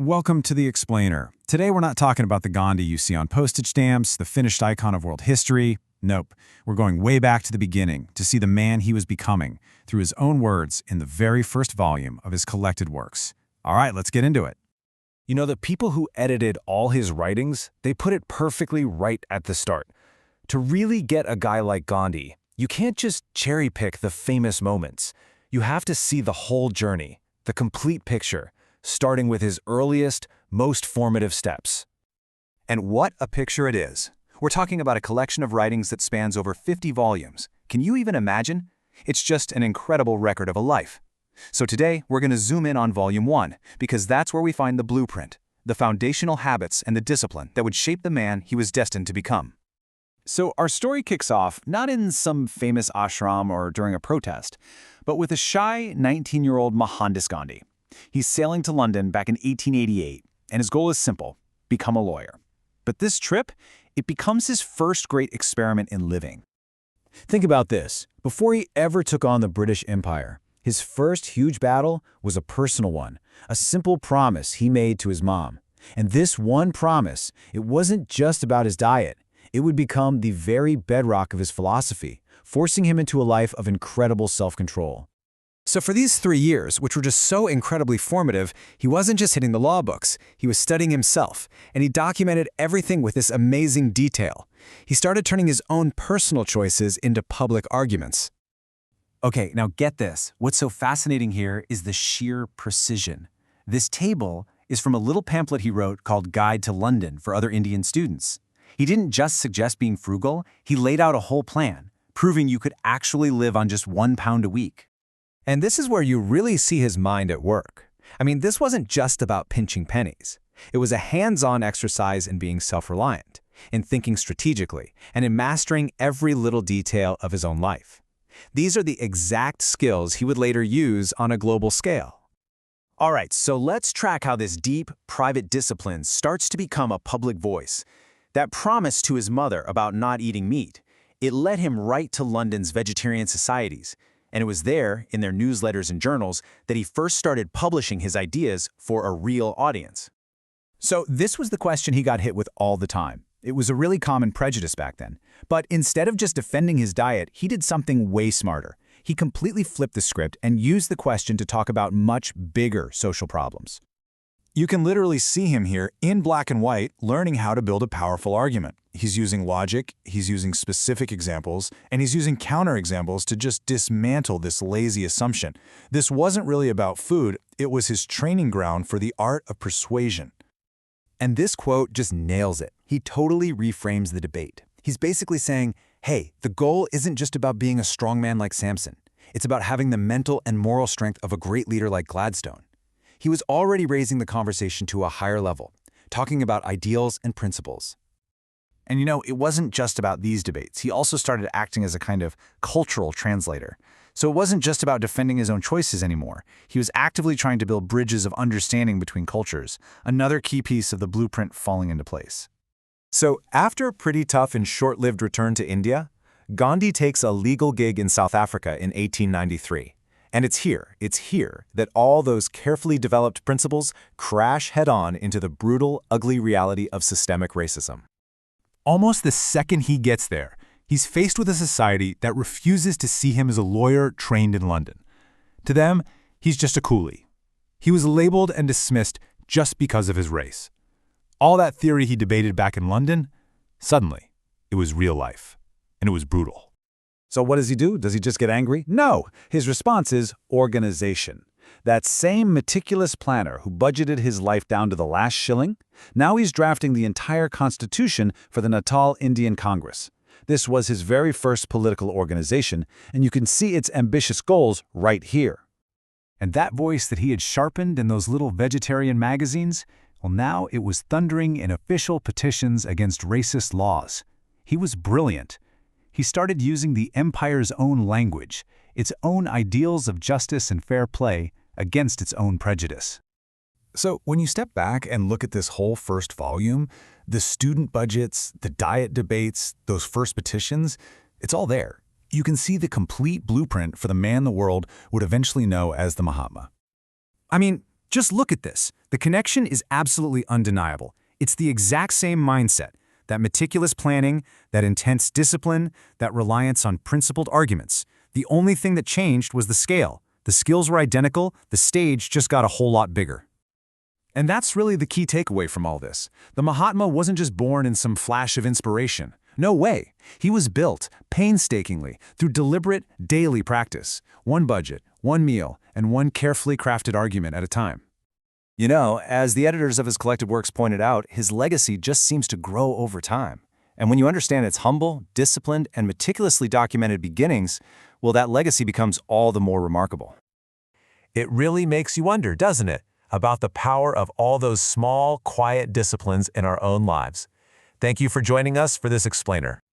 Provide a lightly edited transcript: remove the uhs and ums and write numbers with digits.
Welcome to The Explainer. Today we're not talking about the Gandhi you see on postage stamps, the finished icon of world history. Nope. We're going way back to the beginning to see the man he was becoming through his own words in the very first volume of his collected works. All right, let's get into it. You know, the people who edited all his writings, they put it perfectly right at the start. To really get a guy like Gandhi, you can't just cherry-pick the famous moments. You have to see the whole journey, the complete picture, starting with his earliest, most formative steps. And what a picture it is. We're talking about a collection of writings that spans over 50 volumes. Can you even imagine? It's just an incredible record of a life. So today, we're going to zoom in on Volume 1, because that's where we find the blueprint, the foundational habits and the discipline that would shape the man he was destined to become. So our story kicks off not in some famous ashram or during a protest, but with a shy 19-year-old Mohandas Gandhi. He's sailing to London back in 1888, and his goal is simple: become a lawyer. But this trip, it becomes his first great experiment in living. Think about this. Before he ever took on the British Empire, his first huge battle was a personal one, a simple promise he made to his mom. And this one promise, it wasn't just about his diet. It would become the very bedrock of his philosophy, forcing him into a life of incredible self-control. So for these 3 years, which were just so incredibly formative, he wasn't just hitting the law books, he was studying himself, and he documented everything with this amazing detail. He started turning his own personal choices into public arguments. Okay, now get this. What's so fascinating here is the sheer precision. This table is from a little pamphlet he wrote called Guide to London for other Indian students. He didn't just suggest being frugal, he laid out a whole plan, proving you could actually live on just £1 a week. And this is where you really see his mind at work. I mean, this wasn't just about pinching pennies. It was a hands-on exercise in being self-reliant, in thinking strategically, and in mastering every little detail of his own life. These are the exact skills he would later use on a global scale. All right, so let's track how this deep, private discipline starts to become a public voice. That promise to his mother about not eating meat, it led him right to London's vegetarian societies. And it was there, in their newsletters and journals, that he first started publishing his ideas for a real audience. So this was the question he got hit with all the time. It was a really common prejudice back then. But instead of just defending his diet, he did something way smarter. He completely flipped the script and used the question to talk about much bigger social problems. You can literally see him here in black and white learning how to build a powerful argument. He's using logic, he's using specific examples, and he's using counterexamples to just dismantle this lazy assumption. This wasn't really about food, it was his training ground for the art of persuasion. And this quote just nails it. He totally reframes the debate. He's basically saying, hey, the goal isn't just about being a strong man like Samson. It's about having the mental and moral strength of a great leader like Gladstone. He was already raising the conversation to a higher level, talking about ideals and principles. And you know, it wasn't just about these debates. He also started acting as a kind of cultural translator. So it wasn't just about defending his own choices anymore. He was actively trying to build bridges of understanding between cultures, another key piece of the blueprint falling into place. So after a pretty tough and short-lived return to India, Gandhi takes a legal gig in South Africa in 1893. And it's here that all those carefully developed principles crash head-on into the brutal, ugly reality of systemic racism. Almost the second he gets there, he's faced with a society that refuses to see him as a lawyer trained in London. To them, he's just a coolie. He was labeled and dismissed just because of his race. All that theory he debated back in London, suddenly, it was real life, and it was brutal. So what does he do? Does he just get angry? No. His response is organization. That same meticulous planner who budgeted his life down to the last shilling, now he's drafting the entire constitution for the Natal Indian Congress. This was his very first political organization, and you can see its ambitious goals right here. And that voice that he had sharpened in those little vegetarian magazines, well, now it was thundering in official petitions against racist laws. He was brilliant. He started using the empire's own language, its own ideals of justice and fair play, against its own prejudice. So when you step back and look at this whole first volume, the student budgets, the diet debates, those first petitions, it's all there. You can see the complete blueprint for the man the world would eventually know as the Mahatma. I mean, just look at this. The connection is absolutely undeniable. It's the exact same mindset, that meticulous planning, that intense discipline, that reliance on principled arguments. The only thing that changed was the scale. The skills were identical, the stage just got a whole lot bigger. And that's really the key takeaway from all this. The Mahatma wasn't just born in some flash of inspiration. No way. He was built, painstakingly, through deliberate, daily practice. One budget, one meal, and one carefully crafted argument at a time. You know, as the editors of his collected works pointed out, his legacy just seems to grow over time. And when you understand its humble, disciplined, and meticulously documented beginnings, well, that legacy becomes all the more remarkable. It really makes you wonder, doesn't it, about the power of all those small, quiet disciplines in our own lives. Thank you for joining us for this explainer.